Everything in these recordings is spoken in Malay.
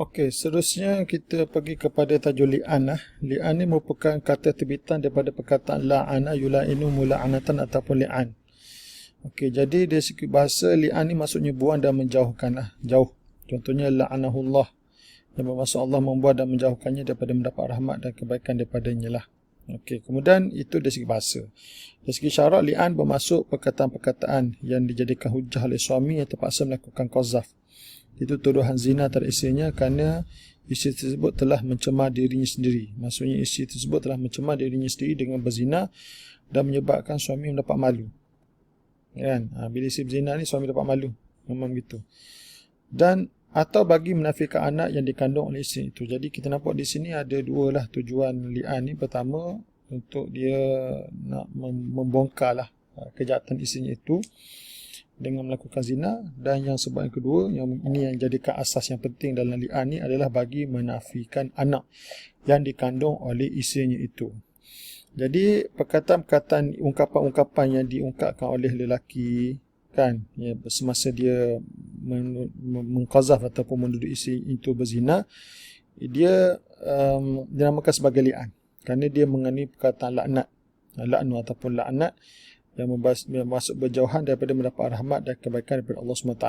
Okey, seterusnya kita pergi kepada tajuk li'an lah. Li'an ni merupakan kata terbitan daripada perkataan la'ana yula'inu mula'anatan ataupun li'an. Okey, jadi dari segi bahasa li'an ni maksudnya buang dan menjauhkan lah, jauh. Contohnya la'anahullah, yang bermaksud Allah membuang dan menjauhkannya daripada mendapat rahmat dan kebaikan daripadanya lah. Okey, kemudian itu dari segi bahasa. Dari segi syarak, li'an bermaksud perkataan-perkataan yang dijadikan hujah oleh suami yang terpaksa melakukan qazaf. Itu tuduhan zina terhadap isterinya kerana isteri tersebut telah mencemar dirinya sendiri. Maksudnya isteri tersebut telah mencemar dirinya sendiri dengan berzina dan menyebabkan suami mendapat malu. Kan? Bila isteri berzina ni suami dapat malu. Memang begitu. Dan atau bagi menafikan anak yang dikandung oleh isteri itu. Jadi kita nampak di sini ada dua lah tujuan li'an ni. Pertama, untuk dia nak membongkar lah kejahatan isterinya itu dengan melakukan zina, dan yang sebab yang kedua, yang ini yang jadikan asas yang penting dalam li'an ni adalah bagi menafikan anak yang dikandung oleh isterinya itu. Jadi perkataan-perkataan, ungkapan-ungkapan yang diungkapkan oleh lelaki kan, ya, semasa dia mengqazaf ataupun menuduh isteri itu berzina, dia dinamakan sebagai li'an kerana dia mengandungi perkataan laknat, laknu ataupun laknat yang bermaksud berjauhan daripada mendapat rahmat dan kebaikan daripada Allah SWT.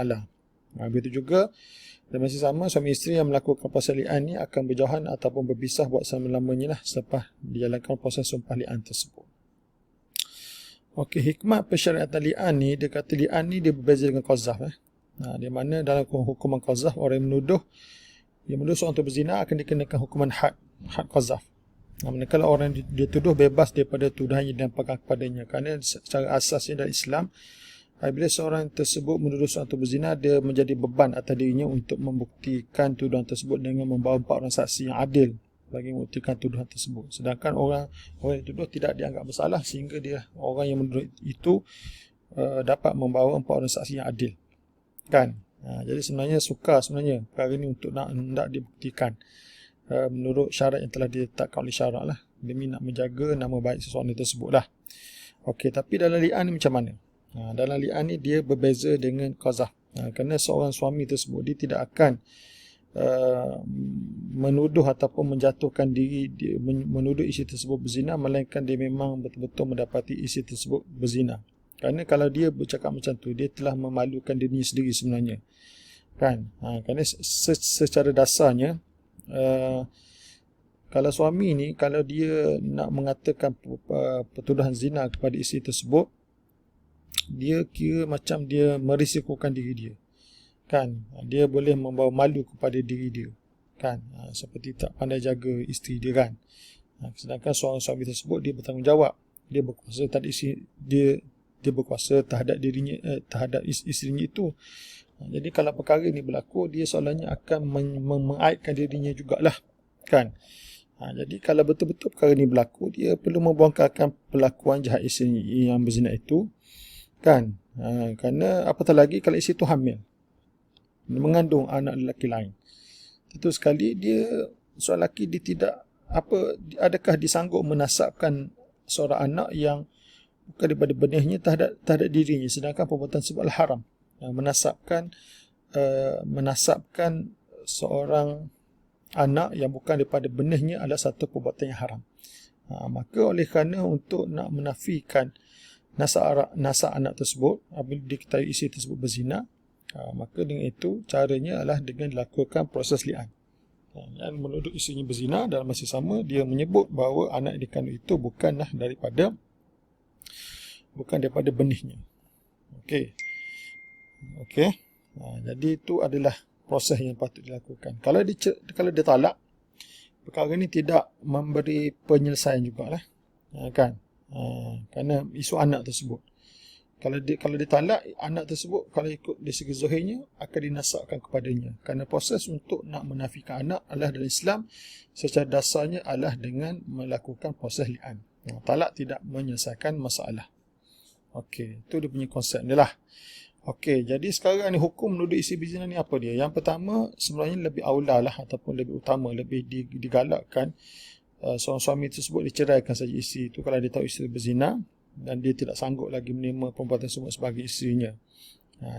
Begitu juga dan masih sama, suami isteri yang melakukan proses li'an ni akan berjauhan ataupun berpisah buat selama-lamanya lah selepas dijalankan proses sumpah li'an tersebut. Okey, hikmat persyariatan li'an ni, dia kata li'an ni dia berbeza dengan qazaf. Di mana dalam hukuman qazaf, orang yang menuduh seorang tu berzina akan dikenakan hukuman had qazaf. Manakala orang dia tuduh bebas daripada tuduhan yang dilemparkan kepadanya, kerana secara asasnya dalam Islam, apabila seorang tersebut menuduh seorang itu berzina, dia menjadi beban atas dirinya untuk membuktikan tuduhan tersebut dengan membawa 4 orang saksi yang adil bagi membuktikan tuduhan tersebut. Sedangkan orang yang dituduh tidak dianggap bersalah, sehingga dia orang yang menuduh itu dapat membawa 4 orang saksi yang adil. Kan? Jadi sebenarnya sukar sebenarnya perkara ini untuk nak dibuktikan menurut syarat yang telah ditetapkan oleh syarak lah, demi nak menjaga nama baik seseorang tersebut lah. Okey, tapi dalam li'an ni macam mana? Dalam li'an ni dia berbeza dengan qazaf. Kerana seorang suami tersebut dia tidak akan menuduh ataupun menjatuhkan diri dia, menuduh isteri tersebut berzina, melainkan dia memang betul-betul mendapati isteri tersebut berzina. Kerana kalau dia bercakap macam tu, dia telah memalukan dirinya sendiri sebenarnya. Kan? Kerana secara dasarnya, kalau suami ni, kalau dia nak mengatakan pertuduhan zina kepada isteri tersebut, dia kira macam dia merisikokan diri dia. Kan? Dia boleh membawa malu kepada diri dia. Kan? Seperti tak pandai jaga isteri dia kan. Sedangkan seorang suami tersebut, dia bertanggungjawab. Dia berkuasa terhadap isteri dia berkuasa terhadap dirinya, terhadap isterinya itu. Jadi kalau perkara ini berlaku, dia seolahnya akan mengaibkan dirinya jugalah. Kan? Jadi kalau betul-betul perkara ini berlaku, dia perlu membongkarkan perlakuan jahat isteri yang berzina itu. Kan? Kerana apatah lagi kalau isteri itu hamil, mengandung anak lelaki lain. Tentu sekali dia, seorang lelaki dia tidak adakah disanggup menasabkan seorang anak yang bukan daripada benihnya terhadap dirinya, sedangkan perbuatan tersebut adalah haram. Menasabkan seorang anak yang bukan daripada benihnya adalah satu perbuatan yang haram. Maka oleh kerana untuk nak menafikan nasab anak tersebut, apabila diketahui isteri tersebut berzina, maka dengan itu caranya adalah dengan dilakukan proses li'an. Dan menuduh isterinya berzina, dalam masa sama dia menyebut bahawa anak yang dikandung itu bukan daripada benihnya. Okey. Jadi itu adalah proses yang patut dilakukan. Kalau dia talak, perkara ini tidak memberi penyelesaian jugalah. Kan? Kerana isu anak tersebut. Kalau dia talak, anak tersebut kalau ikut dari segi zahirnya akan dinasabkan kepadanya. Kerana proses untuk nak menafikan anak adalah dalam Islam secara dasarnya adalah dengan melakukan proses li'an. Talak tidak menyelesaikan masalah. Okey, itu dia punya konsep dia lah. Okey, jadi sekarang ni hukum menuduh isteri berzina ni apa dia? Yang pertama, sebenarnya lebih aula lah ataupun lebih utama, lebih digalakkan seorang suami tersebut diceraikan saja isteri itu kalau dia tahu isteri berzina dan dia tidak sanggup lagi menerima perempuan tersebut sebagai isterinya.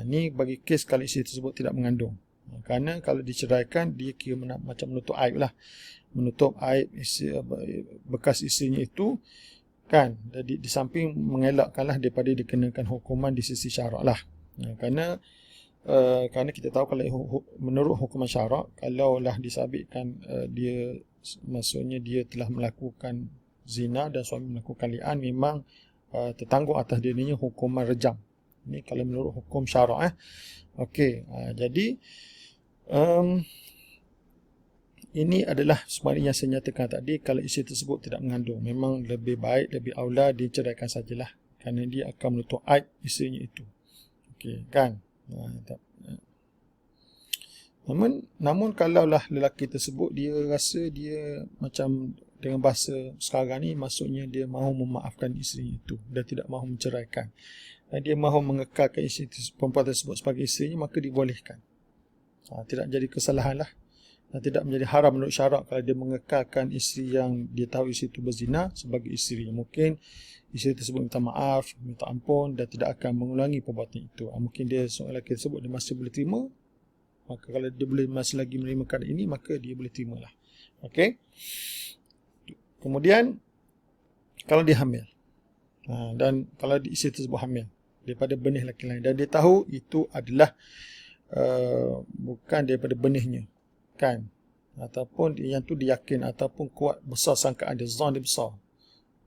Ni bagi kes kalau isteri tersebut tidak mengandung. Kerana kalau diceraikan, dia kira macam menutup aib lah. Menutup aib bekas isterinya itu, kan. Jadi di samping mengelakkanlah daripada dikenakan hukuman di sisi syarak lah. Kerana kita tahu kalau menurut hukuman syarak, kalaulah disabitkan dia, maksudnya dia telah melakukan zina dan suami melakukan li'an, memang tertanggung atas dirinya hukuman rejam. Ini kalau menurut hukum syarak. Okey, jadi ini adalah sebenarnya yang saya nyatakan tadi. Kalau isteri tersebut tidak mengandung, memang lebih baik, lebih aula diceraikan sajalah, kerana dia akan menutup aib isterinya itu. Okey, kan? Namun kalaulah lelaki tersebut dia rasa dia macam, dengan bahasa sekarang ni, maksudnya dia mahu memaafkan isteri itu dan tidak mahu menceraikan, dan dia mahu mengekalkan isteri perempuan tersebut sebagai isterinya, maka dibolehkan. Tidak jadi kesalahan lah, dan tidak menjadi haram menurut syarak kalau dia mengekalkan isteri yang dia tahu isteri itu berzina sebagai isteri. Mungkin isteri tersebut minta maaf, minta ampun dan tidak akan mengulangi perbuatan itu. Mungkin dia, seorang lelaki tersebut, dia masih boleh terima, maka kalau dia boleh masih lagi menerima keadaan ini, maka dia boleh terimalah. Okey. Kemudian kalau dia hamil, dan kalau isteri tersebut hamil daripada benih lelaki lain, dan dia tahu itu adalah bukan daripada benihnya, kan, ataupun yang tu dia yakin, ataupun kuat besar sangkaan dia, zon dia besar,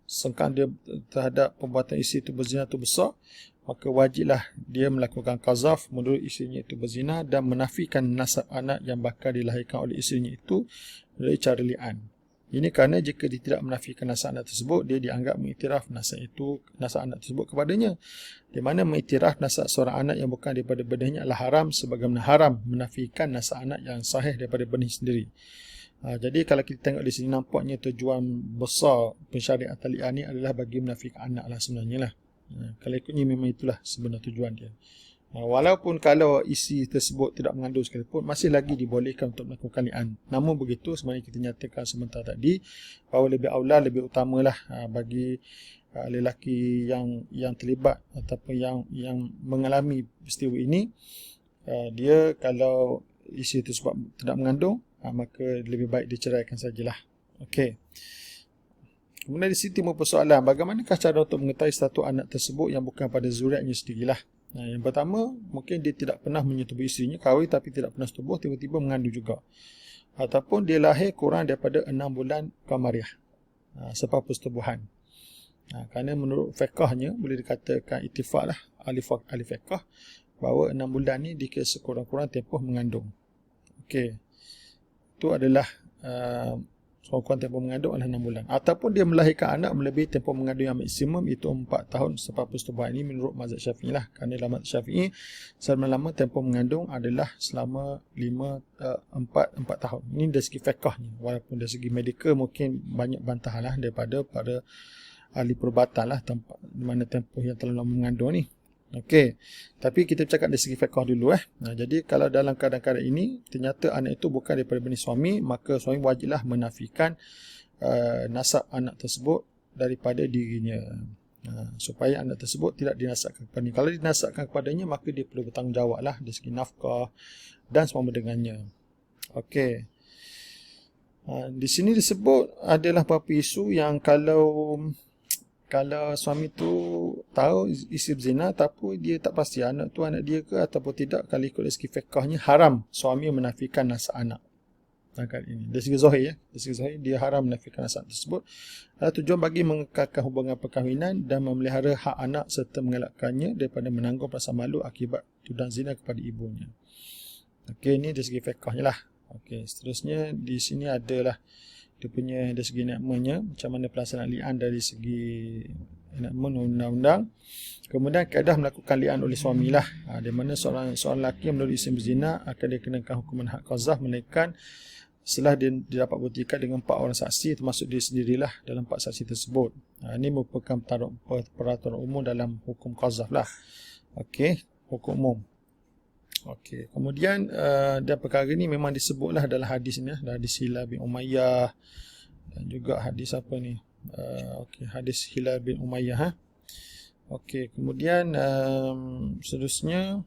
sangkaan dia terhadap perbuatan isteri itu berzina itu besar, maka wajiblah dia melakukan qazaf menurut isterinya itu berzina dan menafikan nasab anak yang bakal dilahirkan oleh isterinya itu melalui cara li'an. Ini kerana jika dia tidak menafikan nasab anak tersebut, dia dianggap mengiktiraf nasab anak tersebut kepadanya. Di mana mengiktiraf nasab seorang anak yang bukan daripada benihnya adalah haram, sebagaimana haram menafikan nasab anak yang sahih daripada benih sendiri. Jadi kalau kita tengok di sini, nampaknya tujuan besar pensyariatan li'an ini adalah bagi menafikan anak lah sebenarnya lah. Kalau ikutnya memang itulah sebenar tujuan dia. Walaupun kalau isi tersebut tidak mengandung sekalipun, masih lagi dibolehkan untuk melakukan li'an. Namun begitu, sebenarnya kita nyatakan sebentar tadi bahawa lebih aula, lebih utamalah bagi lelaki yang terlibat ataupun yang mengalami peristiwa ini, dia kalau isi tersebut tidak mengandung, maka lebih baik diceraikan sajalah. Okey. Kemudian di sini timbul persoalan, bagaimanakah cara untuk mengetahui status anak tersebut yang bukan pada zuriatnya sendirilah. Yang pertama, mungkin dia tidak pernah menyetubuhi isterinya, kahwin tapi tidak pernah setubuh, tiba-tiba mengandung juga. Ataupun dia lahir kurang daripada 6 bulan kamariah sebab persetubuhan. Kerana menurut fiqahnya, boleh dikatakan ittifaq lah, ahli fiqah, bahawa 6 bulan ni dikira sekurang-kurang tempoh mengandung. Okey. Itu adalah sekurang-kurang tempoh mengandung adalah 6 bulan. Ataupun dia melahirkan anak melebihi tempoh mengandung yang maksimum, itu 4 tahun sebab persetubuhan. Ini menurut mazhab Syafi'i lah. Kerana dalam mazhab Syafi'i, selama-lama tempoh mengandung adalah selama 4 tahun. Ini dari segi fiqahnya. Walaupun dari segi medikal mungkin banyak bantahan lah daripada para ahli perubatan lah, tempat di mana tempoh yang terlalu lama mengandung ni. Okey, tapi kita bercakap dari segi fiqh dulu. Jadi kalau dalam keadaan-keadaan ini ternyata anak itu bukan daripada benih suami, maka suami wajiblah menafikan nasab anak tersebut daripada dirinya, supaya anak tersebut tidak dinasabkan kepadanya. Kalau dinasabkan kepadanya, maka dia perlu bertanggungjawab lah dari segi nafkah dan semua dengannya. Okey. Di sini disebut adalah beberapa isu yang kalau suami tu tahu isteri berzina tapi dia tak pasti anak tu anak dia ke ataupun tidak, kalau ikut dari segi fiqahnya haram suami menafikan nasab anak. Ini dari segi zahir, dari segi zahir dia haram menafikan nasab tersebut. Tujuan bagi mengekalkan hubungan perkahwinan dan memelihara hak anak serta mengelakkannya daripada menanggung perasaan malu akibat tuduhan zina kepada ibunya. Okey, ini dari segi fiqahnya lah. Okey, seterusnya di sini adalah dia punya dari segi enakmennya, macam mana pelaksanaan li'an dari segi enakmen undang-undang. Kemudian kaedah melakukan li'an oleh suami lah, di mana seorang lelaki yang menurut isteri berzina akan dikenakan hukuman had qazaf, melainkan setelah dia dapat buktikan dengan 4 orang saksi, termasuk dia sendirilah dalam 4 saksi tersebut. Ini merupakan peraturan umum dalam hukum qazaf lah. Okey, hukum umum. Okey, kemudian dan perkara ini memang disebutlah dalam hadis ni, hadis Hilal bin Umayyah dan juga hadis apa ni? Okey, hadis Hilal bin Umayyah. Okey, kemudian seterusnya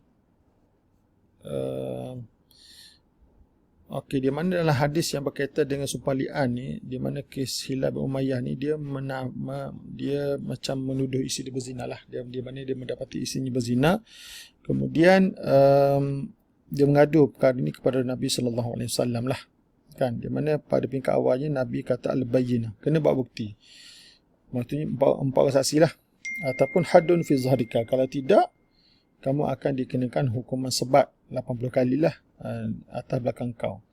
Okey, di mana dalam hadis yang berkaitan dengan sumpah li'an ni, di mana kes Hilal bin Umayyah ni, dia macam menuduh isteri dia berzina lah. Di mana dia mendapati isterinya berzina. Kemudian dia mengadu perkara ini kepada Nabi SAW lah. Kan, di mana pada peringkat awalnya Nabi kata al-bayyinah, kena buat bukti. Maksudnya empat orang saksi lah. Ataupun hadun fi zahrika, kalau tidak kamu akan dikenakan hukuman sebat 80 kali lah atas belakang kau.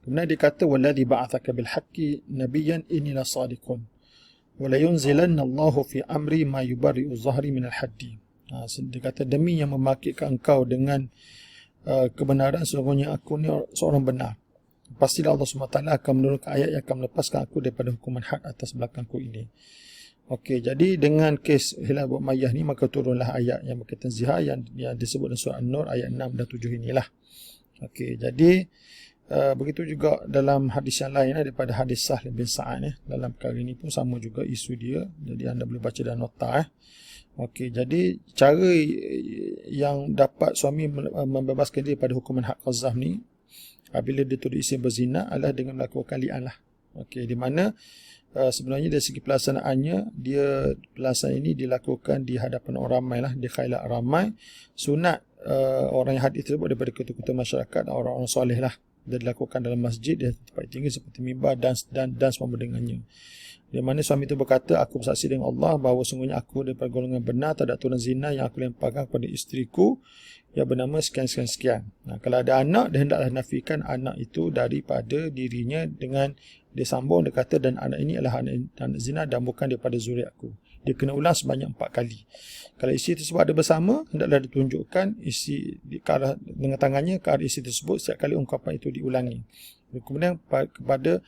Kemudian dia kata wallazi ba'athaka bil haqqi nabiyyan inni la sadiqun wa la yunzilanna Allahu fi amri ma yubarri'u zahri min al haddi. Dia kata demi yang memakaikan engkau dengan kebenaran, sesungguhnya aku ni seorang benar. Pastilah Allah SWT akan menurunkan ayat yang akan melepaskan aku daripada hukuman had atas belakangku ini. Okey, jadi dengan kes Hilal bin Umayyah ni, maka turunlah ayat yang berkaitan zihar yang disebut dalam surah An-Nur ayat 6 dan 7 inilah. Okey, jadi begitu juga dalam hadis yang lain daripada hadis Sahl bin Sa'ad dalam perkara ini pun sama juga isu dia. Jadi anda boleh baca dalam nota. Okey, jadi cara yang dapat suami membebaskan dia daripada hukuman had qazaf ni apabila dia tuduh isteri berzina adalah dengan melakukan li'an lah. Okey, di mana sebenarnya dari segi pelaksanaannya, pelaksanaan ini dilakukan di hadapan orang ramai lah, di khailat ramai. Sunat orang yang hadir tersebut daripada ketua-ketua masyarakat dan orang-orang soleh lah. Dia dilakukan dalam masjid, di tempat tinggi seperti mimbar dan semua dengannya. Di mana suami itu berkata, aku bersaksi dengan Allah bahawa sungguhnya aku daripada golongan benar, tak ada aturan zina yang aku lemparkan kepada isteriku yang bernama sekian-sekian-sekian. Kalau ada anak, dia hendaklah nafikan anak itu daripada dirinya dengan dia sambung, dia kata dan anak ini adalah anak zina dan bukan daripada zuriatku. Dia kena ulang sebanyak 4 kali. Kalau isteri tersebut ada bersama, hendaklah ditunjukkan isi dengan tangannya ke arah isteri tersebut setiap kali ungkapan itu diulangi. Kemudian kepada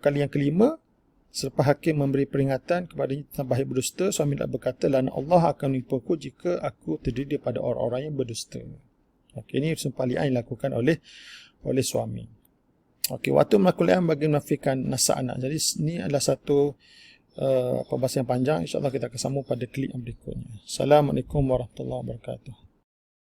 kali yang kelima, selepas hakim memberi peringatan kepadanya tentang bahaya berdusta, suami tak berkata, laknat Allah akan menimpaku jika aku terdiri pada orang-orang yang berdusta. Okey, ini sumpah li'an yang dilakukan oleh suami. Okey, waktu melakukan li'an bagi menafikan nasab anak. Jadi ini adalah satu pembahasan yang panjang. InsyaAllah kita akan sambung pada klip yang berikutnya. Assalamualaikum warahmatullahi wabarakatuh.